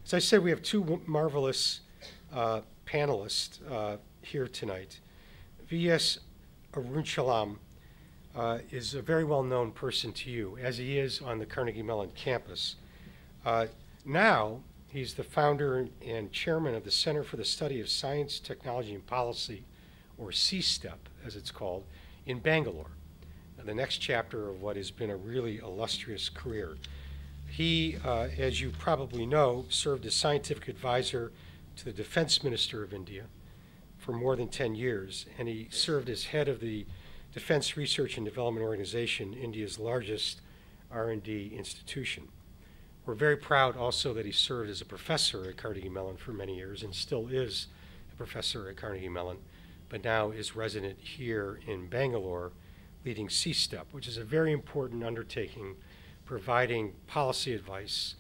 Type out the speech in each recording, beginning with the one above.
As I said, we have two marvelous panelists here tonight. V.S. Arunachalam is a very well-known person to you, as he is on the Carnegie Mellon campus. Now, he's the founder and chairman of the Center for the Study of Science, Technology, and Policy, or CSTEP, as it's called, in Bangalore, the next chapter of what has been a really illustrious career. He, as you probably know, served as scientific advisor to the Defense Minister of India for more than 10 years, and he served as head of the Defense Research and Development Organization, India's largest R&D institution. We're very proud also that he served as a professor at Carnegie Mellon for many years and still is a professor at Carnegie Mellon, but now is resident here in Bangalore, leading CSTEP, which is a very important undertaking providing policy advice,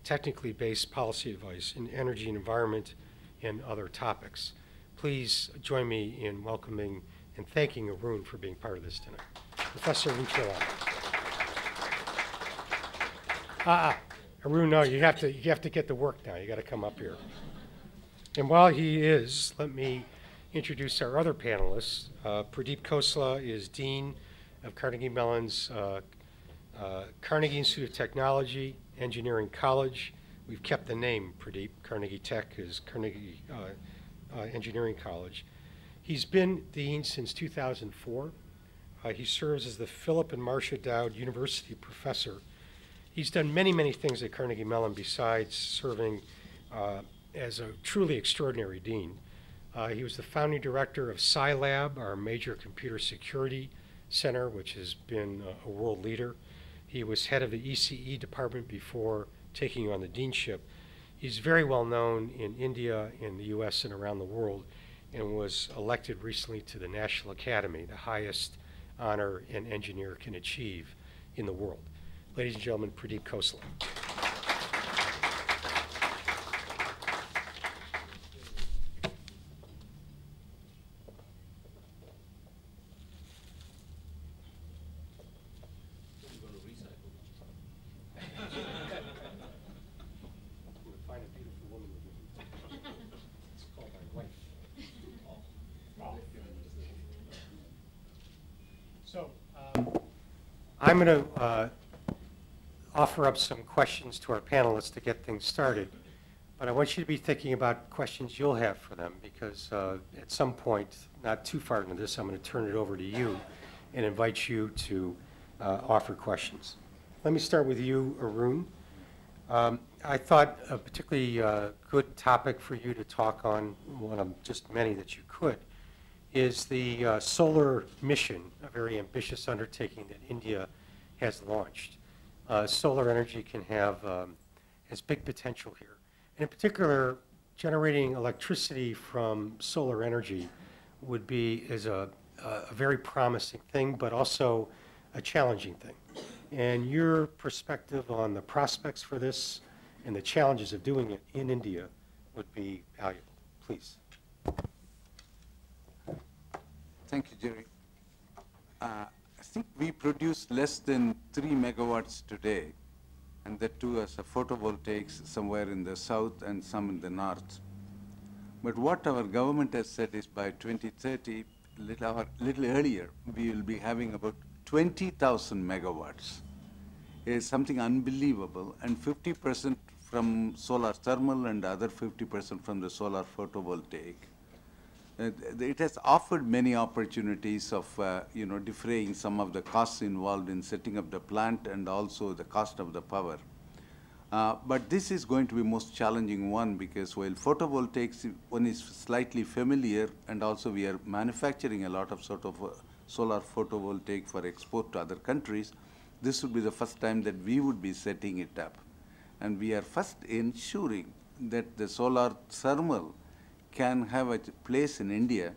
technically based policy advice in energy and environment and other topics. Please join me in welcoming and thanking Arun for being part of this tonight. Professor Arunachalam. Arun, no, you have to get to work now. You got to come up here. And while he is, let me introduce our other panelists. Pradeep Khosla is Dean of Carnegie Mellon's Carnegie Institute of Technology, Engineering College. We've kept the name Pradeep. Carnegie Tech is Carnegie Engineering College. He's been Dean since 2004. He serves as the Philip and Marcia Dowd University Professor. He's done many, many things at Carnegie Mellon besides serving as a truly extraordinary dean. He was the founding director of Scilab, our major computer security center, which has been a world leader. He was head of the ECE department before taking on the deanship. He's very well known in India, in the US, and around the world, and was elected recently to the National Academy, the highest honor an engineer can achieve in the world. Ladies and gentlemen, Pradeep Khosla. I'm going to offer up some questions to our panelists to get things started, but I want you to be thinking about questions you'll have for them because at some point, not too far into this, I'm going to turn it over to you and invite you to offer questions. Let me start with you, Arun. I thought a particularly good topic for you to talk on, one of just many that you could, is the solar mission, a very ambitious undertaking that India has launched. Solar energy can have has big potential here. And in particular, generating electricity from solar energy would be a very promising thing, but also a challenging thing. And your perspective on the prospects for this and the challenges of doing it in India would be valuable. Please. Thank you, Jerry. I think we produce less than 3 megawatts today, and that too as a photovoltaics somewhere in the south and some in the north. But what our government has said is by 2030, little earlier, we will be having about 20,000 megawatts. It is something unbelievable, and 50% from solar thermal and other 50% from the solar photovoltaic. It has offered many opportunities of, defraying some of the costs involved in setting up the plant and also the cost of the power. But this is going to be most challenging one because while photovoltaics, one is slightly familiar, and also we are manufacturing a lot of sort of solar photovoltaic for export to other countries, this would be the first time that we would be setting it up. And we are first ensuring that the solar thermal can have a place in India,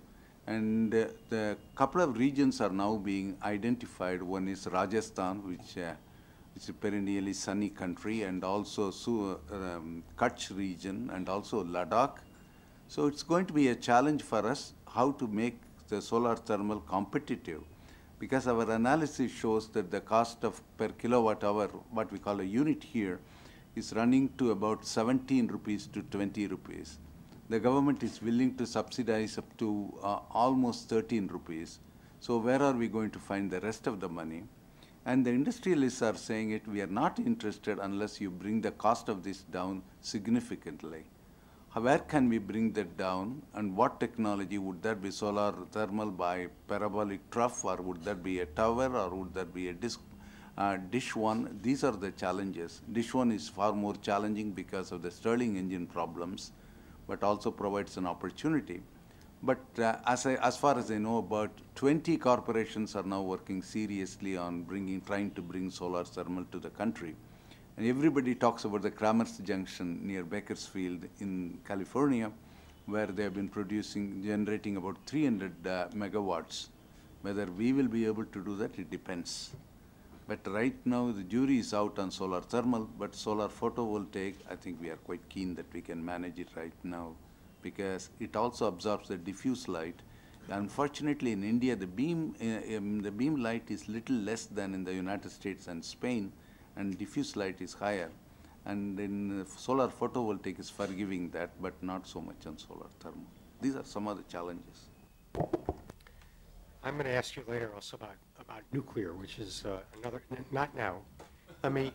and the couple of regions are now being identified. One is Rajasthan, which is a perennially sunny country, and also Kutch region, and also Ladakh. So it's going to be a challenge for us how to make the solar thermal competitive, because our analysis shows that the cost of per kilowatt hour, what we call a unit here, is running to about 17 rupees to 20 rupees. The government is willing to subsidize up to almost 13 rupees. So where are we going to find the rest of the money? And the industrialists are saying it, we are not interested unless you bring the cost of this down significantly. Where can we bring that down, and what technology? Would that be solar thermal by parabolic trough, or would that be a tower, or would that be a dish one? These are the challenges. Dish one is far more challenging because of the Stirling engine problems, but also provides an opportunity. But as far as I know, about 20 corporations are now working seriously on trying to bring solar thermal to the country. And everybody talks about the Cramer's Junction near Bakersfield in California, where they have been generating about 300 megawatts. Whether we will be able to do that, it depends. But right now, the jury is out on solar thermal, but solar photovoltaic, I think we are quite keen that we can manage it right now, because it also absorbs the diffuse light. Unfortunately, in India, the beam light is little less than in the United States and Spain, and diffuse light is higher. And in solar photovoltaic is forgiving that, but not so much on solar thermal. These are some of the challenges. I'm going to ask you later also about nuclear, which is another, not now. Let me,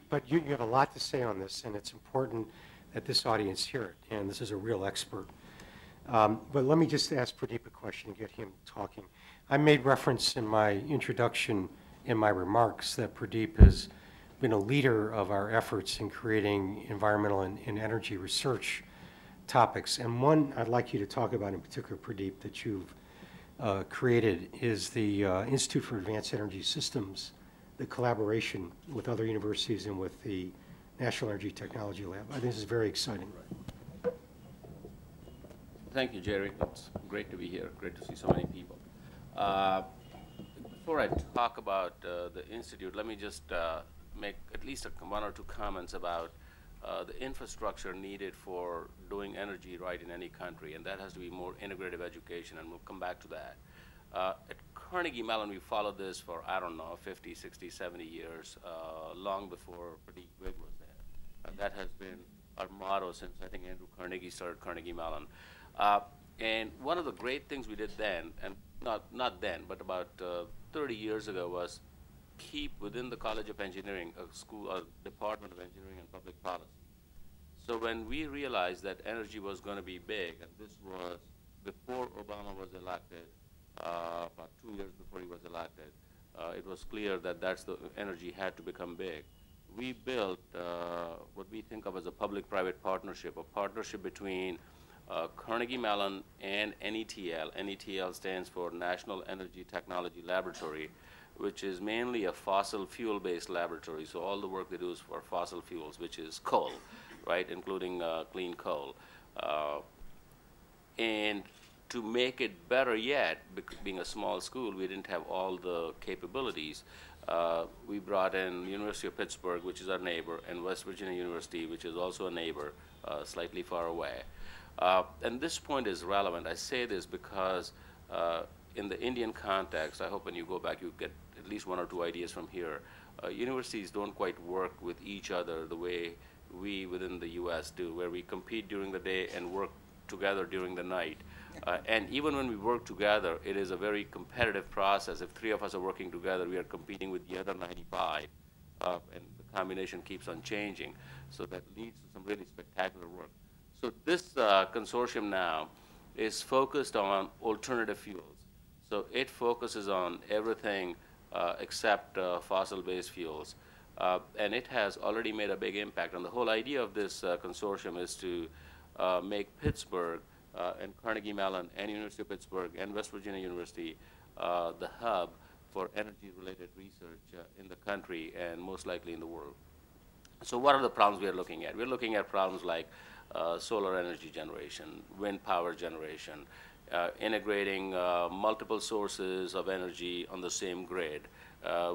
but you have a lot to say on this, and it's important that this audience hear it, and this is a real expert. But let me just ask Pradeep a question and get him talking. I made reference in my introduction, in my remarks, that Pradeep has been a leader of our efforts in creating environmental and energy research topics. And one I'd like you to talk about in particular, Pradeep, that you've created is the Institute for Advanced Energy Systems, the collaboration with other universities and with the National Energy Technology Lab. I think this is very exciting. Thank you, Jerry. It's great to be here. Great to see so many people. Before I talk about the Institute, let me just make at least one or two comments about the infrastructure needed for doing energy right in any country, and that has to be more integrative education, and we'll come back to that. At Carnegie Mellon, we followed this for, I don't know, 50, 60, 70 years, long before Pradeep K was there. That has been our motto since, I think, Andrew Carnegie started Carnegie Mellon. And one of the great things we did then, and not then, but about 30 years ago, was keep within the College of Engineering a Department of Engineering and Public Policy. So when we realized that energy was going to be big, and this was before Obama was elected, about 2 years before he was elected, it was clear that energy had to become big. We built what we think of as a public-private partnership, a partnership between Carnegie Mellon and NETL. NETL stands for National Energy Technology Laboratory, which is mainly a fossil fuel-based laboratory. So all the work they do is for fossil fuels, which is coal, right, including clean coal. And to make it better yet, being a small school, we didn't have all the capabilities. We brought in University of Pittsburgh, which is our neighbor, and West Virginia University, which is also a neighbor, slightly far away. And this point is relevant. I say this because in the Indian context, I hope when you go back you get at least one or two ideas from here. Universities don't quite work with each other the way we within the US do, where we compete during the day and work together during the night. And even when we work together, it is a very competitive process. If 3 of us are working together, we are competing with the other 95, and the combination keeps on changing. So that leads to some really spectacular work. So this consortium now is focused on alternative fuels. So it focuses on everything except fossil-based fuels. And it has already made a big impact. And the whole idea of this consortium is to make Pittsburgh and Carnegie Mellon and University of Pittsburgh and West Virginia University the hub for energy-related research in the country and most likely in the world. So what are the problems we are looking at? We're looking at problems like solar energy generation, wind power generation, integrating multiple sources of energy on the same grid,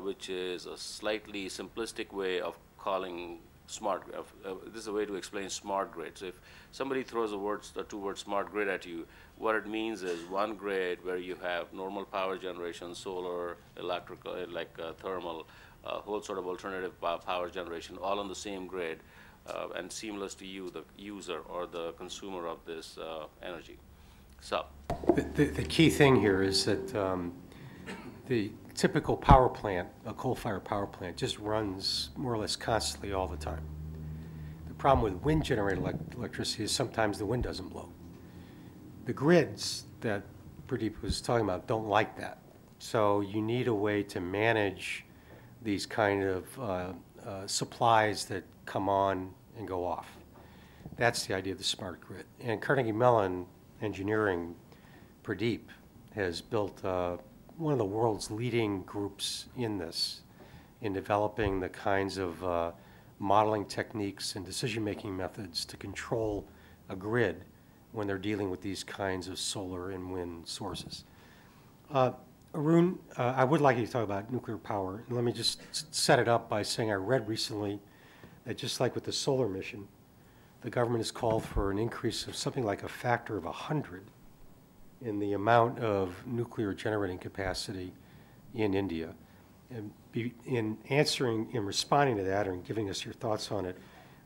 which is a slightly simplistic way of calling this is a way to explain smart grid. So if somebody throws the two words smart grid at you, what it means is one grid where you have normal power generation, solar, electrical, thermal, whole sort of alternative power generation, all on the same grid, and seamless to you, the user or the consumer of this energy. So The key thing here is that the typical power plant, a coal-fired power plant, just runs more or less constantly all the time. The problem with wind-generated electricity is sometimes the wind doesn't blow. The grids that Pradeep was talking about don't like that. So you need a way to manage these kind of supplies that come on and go off. That's the idea of the smart grid. And Carnegie Mellon Engineering, Pradeep, has built one of the world's leading groups in this, in developing the kinds of modeling techniques and decision-making methods to control a grid when they're dealing with these kinds of solar and wind sources. Arun, I would like you to talk about nuclear power. And let me just set it up by saying I read recently that just like with the solar mission, the government has called for an increase of something like a factor of 100 in the amount of nuclear generating capacity in India. And in responding to that and giving us your thoughts on it,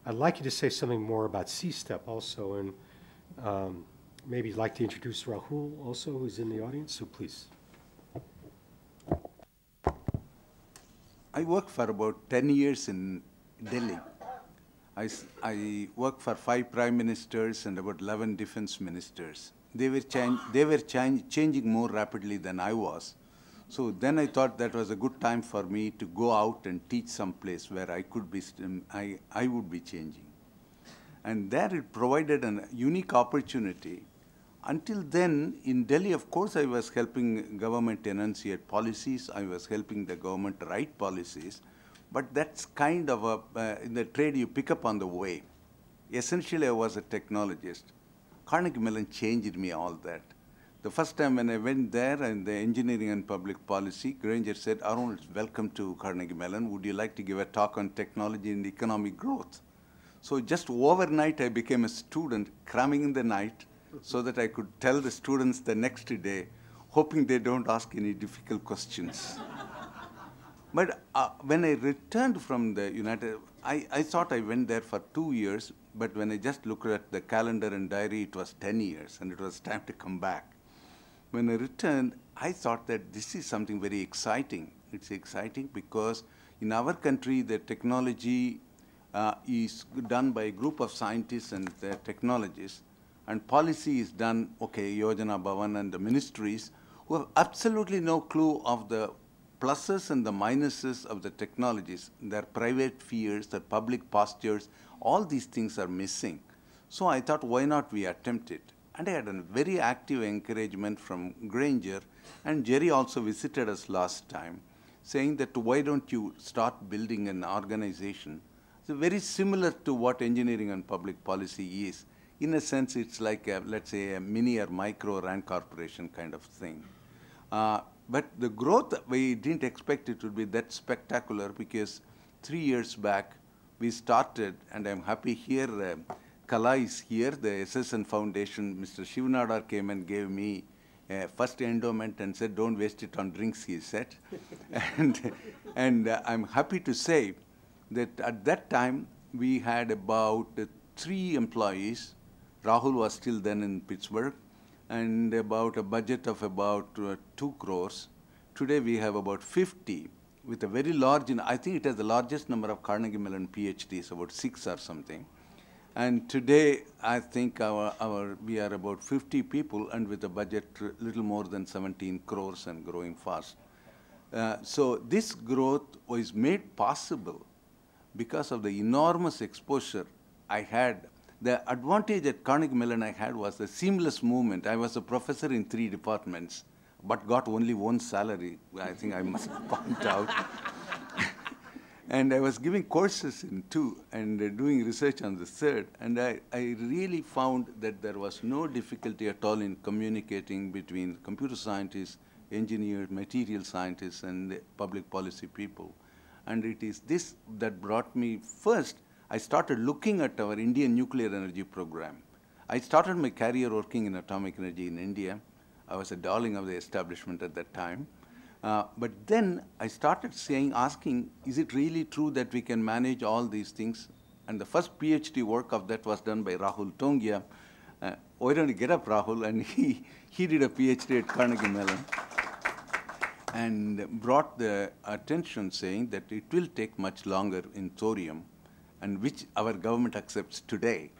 I'd like you to say something more about CSTEP also, and maybe you'd like to introduce Rahul also, who's in the audience, so please. I worked for about 10 years in Delhi. I worked for 5 prime ministers and about 11 defense ministers. They were changing more rapidly than I was. So then I thought that was a good time for me to go out and teach someplace where I could be, I would be changing. And there it provided a unique opportunity. Until then, in Delhi, of course, I was helping government enunciate policies. I was helping the government write policies. But that's kind of in the trade you pick up on the way. Essentially, I was a technologist. Carnegie Mellon changed me all that. The first time when I went there in the engineering and public policy, Granger said, Arun, welcome to Carnegie Mellon. Would you like to give a talk on technology and economic growth? So just overnight, I became a student, cramming in the night, so that I could tell the students the next day, hoping they don't ask any difficult questions. But when I returned from the I thought I went there for 2 years, but when I just looked at the calendar and diary, it was 10 years, and it was time to come back. When I returned, I thought that this is something very exciting. It's exciting because in our country, the technology is done by a group of scientists and technologists, and policy is done, okay, Yojana Bhavan and the ministries, who have absolutely no clue of the pluses and the minuses of the technologies, their private fears, their public postures, all these things are missing. So I thought, why not we attempt it? And I had a very active encouragement from Granger, and Jerry also visited us last time, saying that why don't you start building an organization? So very similar to what engineering and public policy is. In a sense, it's like, let's say, a mini or micro RAND corporation kind of thing. But the growth, we didn't expect it would be that spectacular because 3 years back, we started, and I'm happy here, Kala is here, the SSN Foundation, Mr. Shivanadar came and gave me first endowment and said, don't waste it on drinks, he said. and I'm happy to say that at that time, we had about 3 employees. Rahul was still then in Pittsburgh, and about a budget of about 2 crores. Today we have about 50 with a very large, I think it has the largest number of Carnegie Mellon PhDs, about 6 or something. And today I think we are about 50 people and with a budget little more than 17 crores and growing fast. So this growth was made possible because of the enormous exposure I had. The advantage at Carnegie Mellon I had was the seamless movement. I was a professor in 3 departments, but got only 1 salary, I think I must point out. And I was giving courses in 2 and doing research on the 3rd. And I really found that there was no difficulty at all in communicating between computer scientists, engineers, material scientists, and the public policy people. And it is this that brought me first. I started looking at our Indian nuclear energy program. I started my career working in atomic energy in India. I was a darling of the establishment at that time. But then I started asking, is it really true that we can manage all these things? And the first PhD work of that was done by Rahul Tongia. Why don't you get up, Rahul? And he did a PhD at Carnegie Mellon and brought the attention saying that it will take much longer in thorium, and which our government accepts today.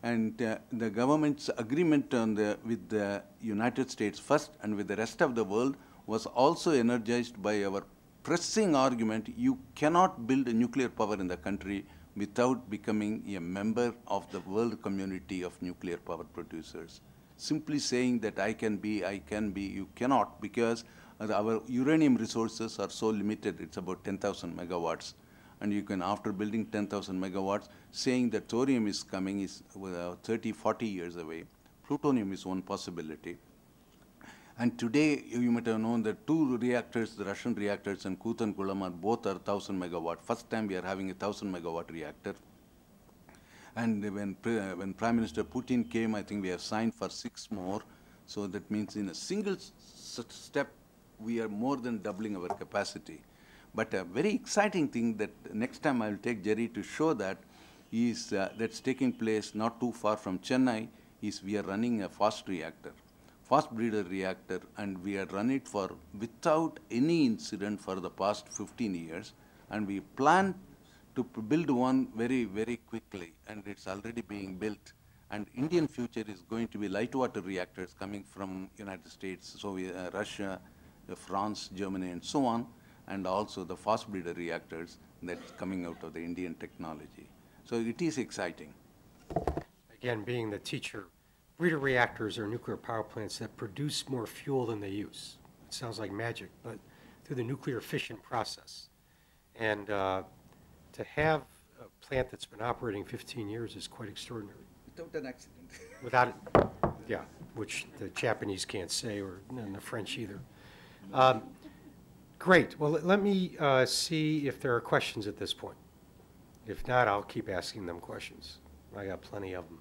And the government's agreement with the United States first and with the rest of the world was also energized by our pressing argument, you cannot build a nuclear power in the country without becoming a member of the world community of nuclear power producers. Simply saying that I can be, you cannot, because our uranium resources are so limited. It's about 10,000 megawatts. And you can, after building 10,000 megawatts, saying that thorium is coming is 30, 40 years away. Plutonium is one possibility. And today, you might have known that two reactors, the Russian reactors and Kut and Kulam, are both 1,000 megawatt. First time we are having a 1,000 megawatt reactor. And when Prime Minister Putin came, I think we have signed for 6 more. So that means in a single step, we are more than doubling our capacity. But a very exciting thing that next time I will take Jerry to show that is that's taking place not too far from Chennai, is we are running a fast reactor. Fast breeder reactor, and we had run it for without any incident for the past 15 years, and we plan to build one very, very quickly, and it's already being built. And Indian future is going to be light water reactors coming from United States, Russia, France, Germany, and so on, and also the fast breeder reactors that's coming out of the Indian technology. So it is exciting. Again, being the teacher, breeder reactors are nuclear power plants that produce more fuel than they use. It sounds like magic, but through the nuclear fission process. And to have a plant that's been operating 15 years is quite extraordinary. Without an accident. Without it, yeah, which the Japanese can't say, or and the French either. Great. Well, let me see if there are questions at this point. If not, I'll keep asking them questions. I got plenty of them.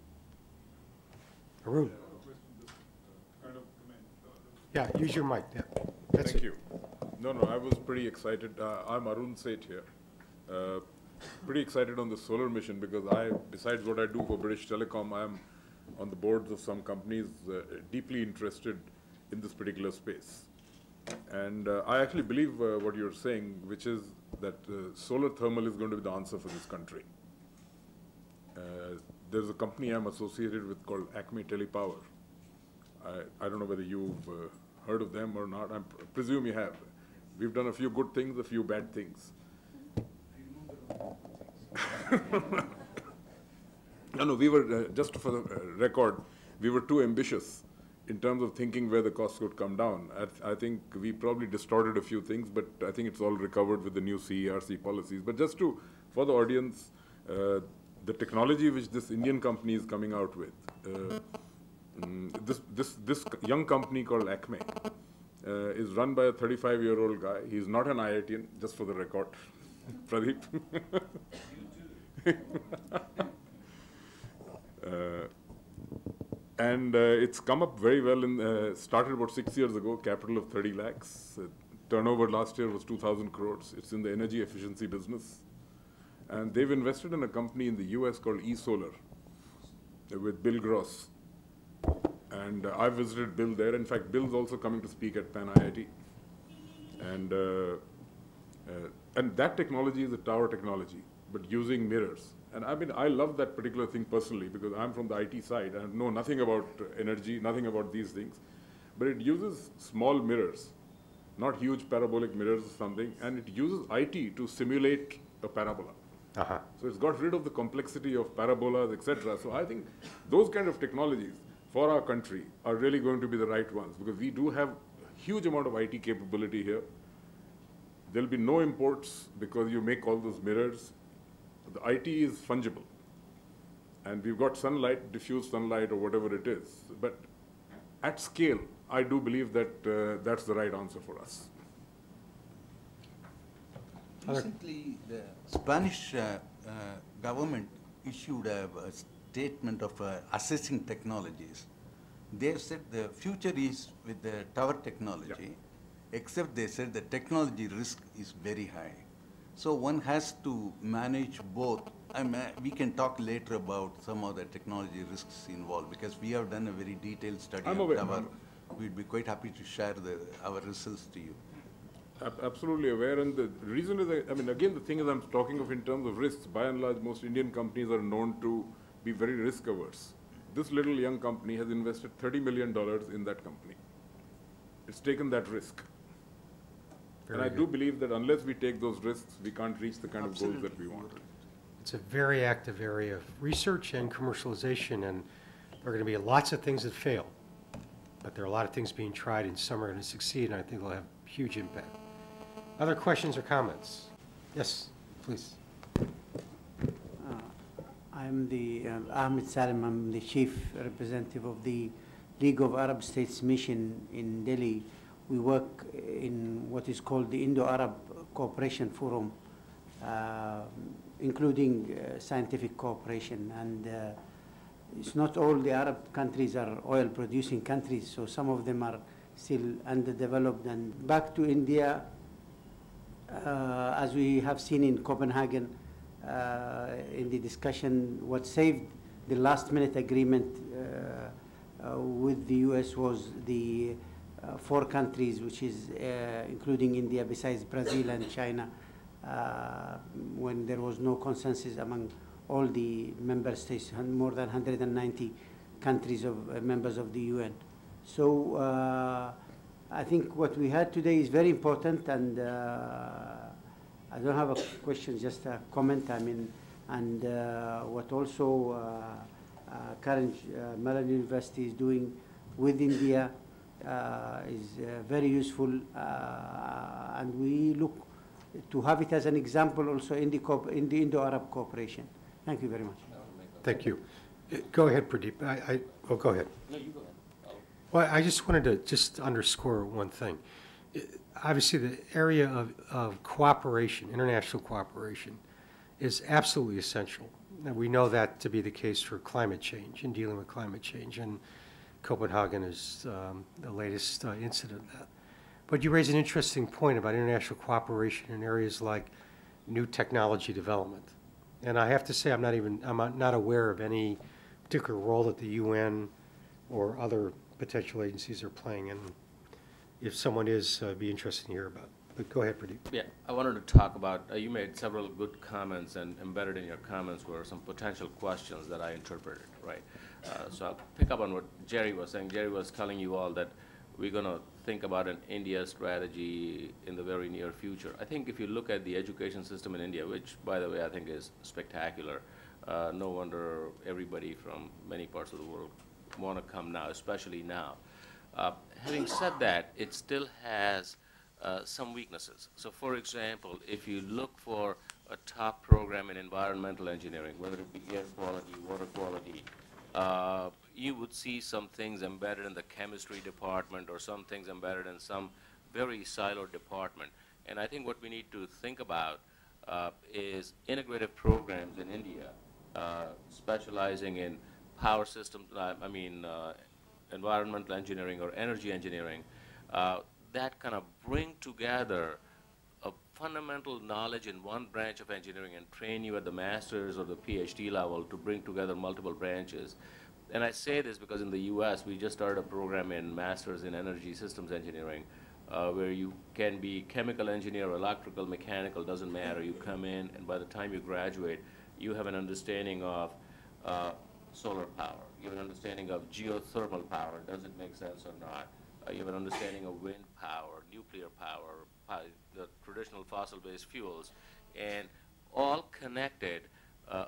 Arun. Yeah, use your mic. Yeah. Thank you. No, I was pretty excited. I'm Arun Seth here. Pretty excited on the solar mission because besides what I do for British Telecom, I'm on the boards of some companies deeply interested in this particular space. And I actually believe what you're saying, which is that solar thermal is going to be the answer for this country. There's a company I'm associated with called Acme Telepower. I don't know whether you've heard of them or not. I presume you have. We've done a few good things, a few bad things. No, we were, just for the record, we were too ambitious in terms of thinking where the costs could come down. I think we probably distorted a few things, but I think it's all recovered with the new CERC policies. But just for the audience, the technology which this Indian company is coming out with, this young company called Acme is run by a 35-year-old guy. He's not an IITian, just for the record, Pradeep. And it's come up very well. Started about 6 years ago, capital of 30 lakhs. Turnover last year was 2,000 crores. It's in the energy efficiency business. And they've invested in a company in the US called eSolar with Bill Gross. And I visited Bill there. In fact, Bill's also coming to speak at Pan IIT. And that technology is a tower technology, but using mirrors. And I mean, I love that particular thing personally because I'm from the IT side and know nothing about energy, nothing about these things. But it uses small mirrors, not huge parabolic mirrors or something, and it uses IT to simulate a parabola. So it's got rid of the complexity of parabolas, etc. So I think those kind of technologies for our country are really going to be the right ones because we do have a huge amount of IT capability here. There'll be no imports because you make all those mirrors. The IT is fungible. And we've got sunlight, diffuse sunlight, or whatever it is. But at scale, I do believe that that's the right answer for us. Recently, the Spanish government issued a statement of assessing technologies. They've said the future is with the tower technology, except they said the technology risk is very high. So one has to manage both. We can talk later about some of the technology risks involved, because we have done a very detailed study on tower. We'd be quite happy to share our results to you. Absolutely aware, and the reason is, I mean, again, the thing is, I'm talking of in terms of risks. By and large, most Indian companies are known to be very risk averse. This little young company has invested $30 million in that company. It's taken that risk. And I do believe that unless we take those risks, we can't reach the kind of goals that we want. It's a very active area of research and commercialization, and there are going to be lots of things that fail. But there are a lot of things being tried, and some are going to succeed, and I think they'll have huge impact. Other questions or comments? Yes, please. I'm Ahmed Salim. I'm the chief representative of the League of Arab States mission in Delhi. We work in what is called the Indo-Arab Cooperation Forum, including scientific cooperation. And it's not all the Arab countries are oil-producing countries, so some of them are still underdeveloped. And back to India, as we have seen in Copenhagen, in the discussion, what saved the last-minute agreement with the U.S. was the 4 countries, which is including India, besides Brazil and China, when there was no consensus among all the member states, more than 190 countries of members of the UN. So I think what we had today is very important, and I don't have a question, just a comment. I mean, and what also Carnegie Mellon University is doing with India is very useful, and we look to have it as an example also in the Indo-Arab cooperation. Thank you very much. Thank you. Go ahead, Pradeep. Oh, go ahead. No, you go ahead. Well, I just wanted to just underscore one thing. Obviously, the area of cooperation, international cooperation, is absolutely essential. And we know that to be the case for climate change and dealing with climate change. And Copenhagen is the latest incident of that. But you raise an interesting point about international cooperation in areas like new technology development. And I have to say, I'm not aware of any particular role that the UN or other potential agencies are playing. And if someone is, I'd be interested to hear about. But go ahead, Pradeep. Yeah, I wanted to talk about, you made several good comments, and embedded in your comments were some potential questions that I interpreted, right? So I'll pick up on what Jerry was saying. Jerry was telling you all that we're going to think about an India strategy in the very near future. I think if you look at the education system in India, which, by the way, I think is spectacular, no wonder everybody from many parts of the world want to come now, especially now. Having said that, it still has some weaknesses. So, for example, if you look for a top program in environmental engineering, whether it be air quality, water quality, you would see some things embedded in the chemistry department or some things embedded in some very siloed department. And I think what we need to think about is integrative programs in India, specializing in power systems, environmental engineering or energy engineering, that kind of bring together a fundamental knowledge in one branch of engineering and train you at the master's or the PhD level to bring together multiple branches. And I say this because in the US, we just started a program in master's in energy systems engineering, where you can be chemical engineer, electrical, mechanical, doesn't matter. You come in, and by the time you graduate, you have an understanding of solar power. You have an understanding of geothermal power. Does it make sense or not? You have an understanding of wind power, nuclear power, the traditional fossil-based fuels, and all connected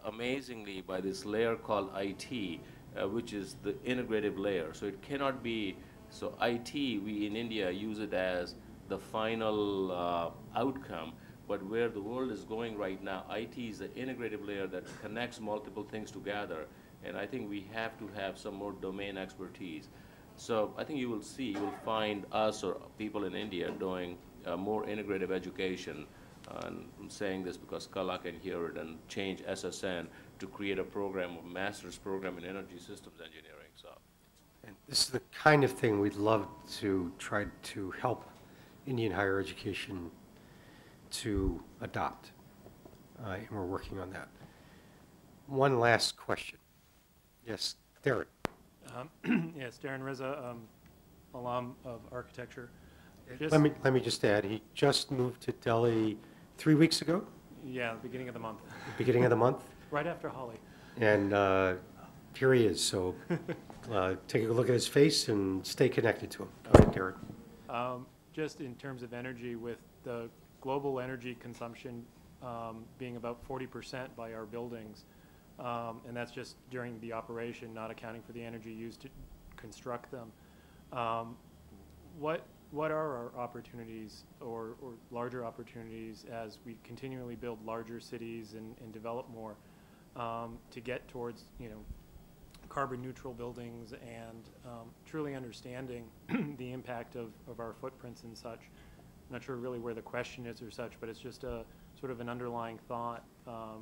amazingly by this layer called IT, which is the integrative layer. So it cannot be, so IT, we in India use it as the final outcome, but where the world is going right now, IT is the integrative layer that connects multiple things together, and I think we have to have some more domain expertise. So I think you will find us or people in India doing more integrative education And I'm saying this because Kala can hear it, and change SSN to create a program, a master's program in energy systems engineering. So, And this is the kind of thing we'd love to try to help Indian higher education to adopt. And we're working on that. One last question. Yes, Derek. Yes, Darren Reza, alum of architecture. Let me just add, he just moved to Delhi 3 weeks ago, Yeah, beginning of the month, beginning of the month, right after Holly. and here he is. So take a look at his face and stay connected to him. All right, Derek. Just in terms of energy, with the global energy consumption being about 40% by our buildings, and that's just during the operation, not accounting for the energy used to construct them. What are our opportunities or larger opportunities as we continually build larger cities and develop more to get towards, carbon neutral buildings and truly understanding the impact of our footprints and such? I'm not sure really where the question is or such, but it's just a sort of an underlying thought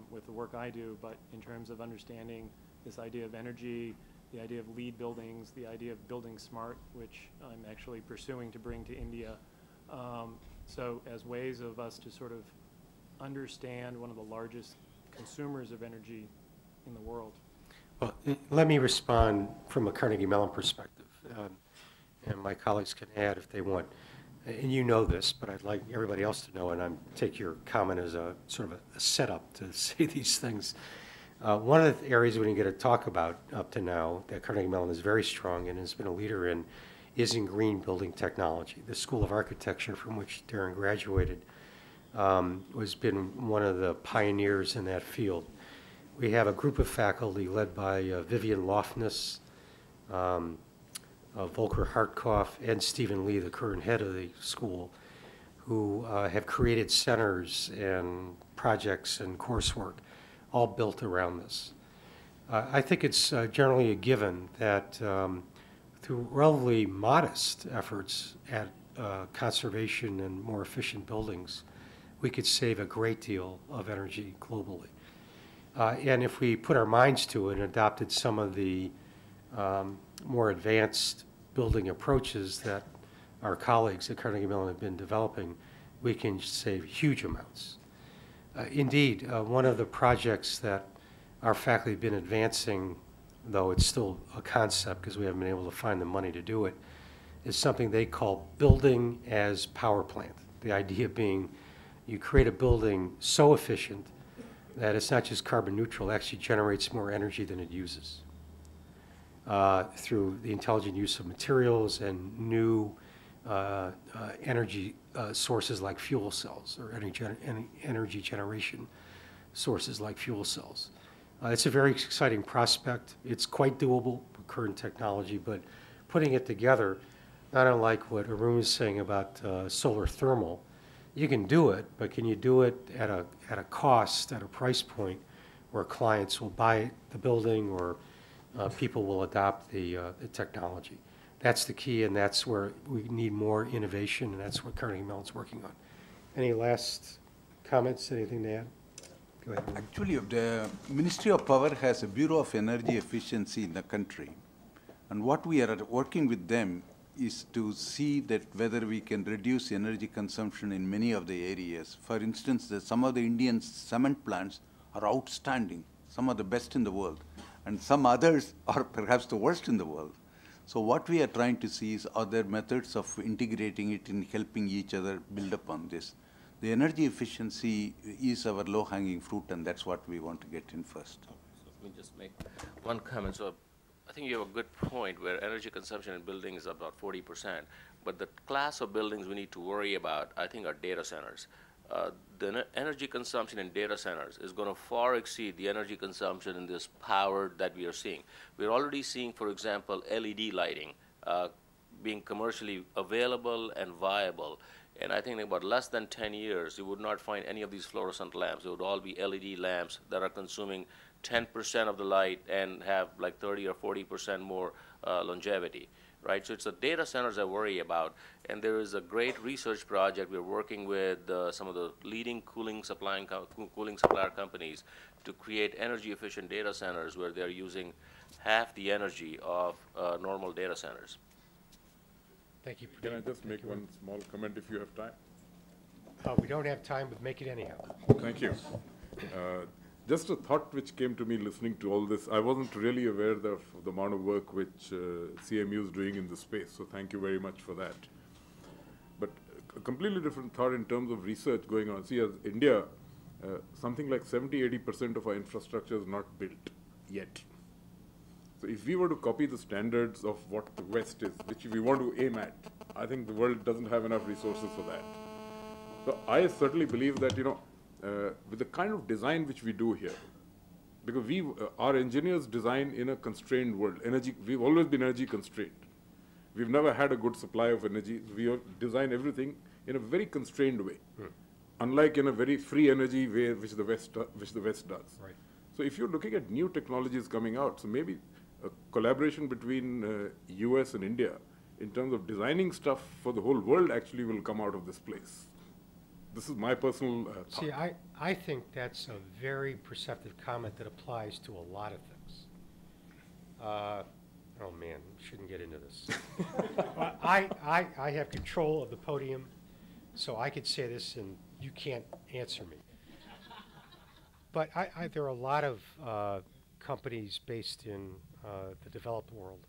with the work I do, but in terms of understanding this idea of energy, the idea of LEED buildings, the idea of building smart, which I'm actually pursuing to bring to India. So as ways of us to sort of understand one of the largest consumers of energy in the world. Well, let me respond from a Carnegie Mellon perspective, and my colleagues can add if they want. And you know this, but I'd like everybody else to know, and I take your comment as a sort of a setup to say these things. One of the areas we didn't get to talk about up to now that Carnegie Mellon is very strong and has been a leader in is in green building technology. The School of Architecture from which Darren graduated has been one of the pioneers in that field. We have a group of faculty led by Vivian Lofness, Volker Hartkoff, and Stephen Lee, the current head of the school, who have created centers and projects and coursework all built around this. I think it's generally a given that through relatively modest efforts at conservation and more efficient buildings, we could save a great deal of energy globally. And if we put our minds to it and adopted some of the more advanced building approaches that our colleagues at Carnegie Mellon have been developing, we can save huge amounts. Indeed, one of the projects that our faculty have been advancing, though it's still a concept because we haven't been able to find the money to do it, is something they call building as power plant. The idea being you create a building so efficient that it's not just carbon neutral, it actually generates more energy than it uses through the intelligent use of materials and new energy sources like fuel cells or energy generation sources like fuel cells. It's a very exciting prospect. It's quite doable with current technology, but putting it together, not unlike what Arun was saying about solar thermal, you can do it, but can you do it at a cost, at a price point where clients will buy the building or people will adopt the technology? That's the key, and that's where we need more innovation, and that's what Carnegie Mellon's working on. Any last comments, anything to add? Go ahead. Actually, the Ministry of Power has a Bureau of Energy Efficiency in the country. And what we are working with them is to see that whether we can reduce energy consumption in many of the areas. For instance, some of the Indian cement plants are outstanding, some of the best in the world, and some others are perhaps the worst in the world. So what we are trying to see is, are there methods of integrating it in helping each other build upon this? The energy efficiency is our low-hanging fruit, and that's what we want to get in first. So let me just make one comment. So I think you have a good point where energy consumption in buildings is about 40%, but the class of buildings we need to worry about, I think, are data centers. The energy consumption in data centers is going to far exceed the energy consumption in this power that we are seeing. We're already seeing, for example, LED lighting being commercially available and viable. And I think in about less than 10 years, you would not find any of these fluorescent lamps. It would all be LED lamps that are consuming 10% of the light and have like 30 or 40% more longevity. right? So it's the data centers I worry about. And there is a great research project. We're working with some of the leading cooling supplier companies to create energy efficient data centers where they're using half the energy of normal data centers. Thank you, Can I Pradeep. just make one small comment if you have time? We don't have time, but make it anyhow. Thank you. Just a thought which came to me listening to all this. I wasn't really aware of the amount of work which CMU is doing in this space, so thank you very much for that. But a completely different thought in terms of research going on. See, as India, something like 70–80% of our infrastructure is not built yet. So if we were to copy the standards of what the West is, which we want to aim at, I think the world doesn't have enough resources for that. So I certainly believe that, with the kind of design which we do here, because our engineers design in a constrained world. We've always been energy constrained. We've never had a good supply of energy. We design everything in a very constrained way, unlike in a very free energy way which the West does. Right. So if you're looking at new technologies coming out, so maybe a collaboration between US and India in terms of designing stuff for the whole world actually will come out of this place. This is my personal thought. See, I think that's a very perceptive comment that applies to a lot of things. Oh man, shouldn't get into this. I have control of the podium, so I could say this and you can't answer me. But there are a lot of companies based in the developed world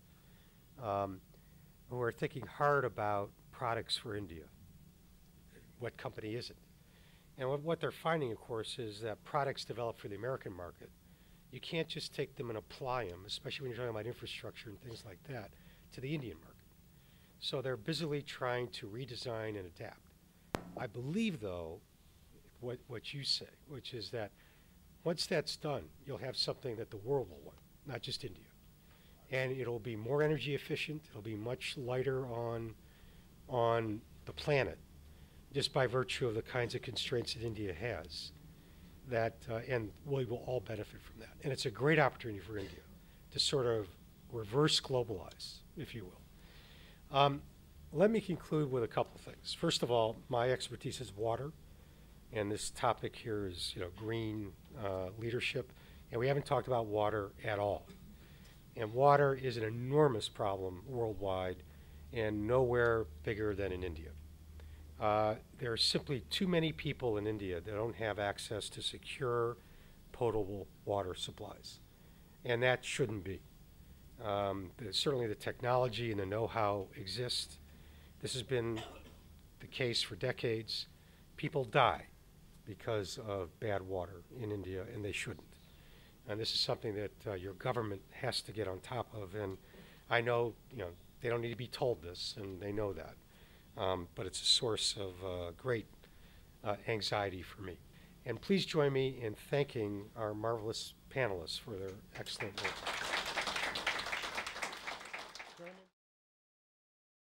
who are thinking hard about products for India. What company isn't? And what they're finding, of course, is that products developed for the American market, you can't just take them and apply them, especially when you're talking about infrastructure and things like that, to the Indian market. So they're busily trying to redesign and adapt. I believe, though, what you say, which is that once that's done, you'll have something that the world will want, not just India. And it'll be more energy efficient, it'll be much lighter on the planet, just by virtue of the kinds of constraints that India has, and we will all benefit from that. And it's a great opportunity for India to sort of reverse globalize, if you will. Let me conclude with a couple of things. First of all, my expertise is water, and this topic here is green leadership, and we haven't talked about water at all. And water is an enormous problem worldwide, and nowhere bigger than in India. There are simply too many people in India that don't have access to secure, potable water supplies. And that shouldn't be. Certainly the technology and the know-how exist. This has been the case for decades. People die because of bad water in India, and they shouldn't. And this is something that your government has to get on top of. And I know, they don't need to be told this, and they know that. But it's a source of great anxiety for me. And please join me in thanking our marvelous panelists for their excellent work.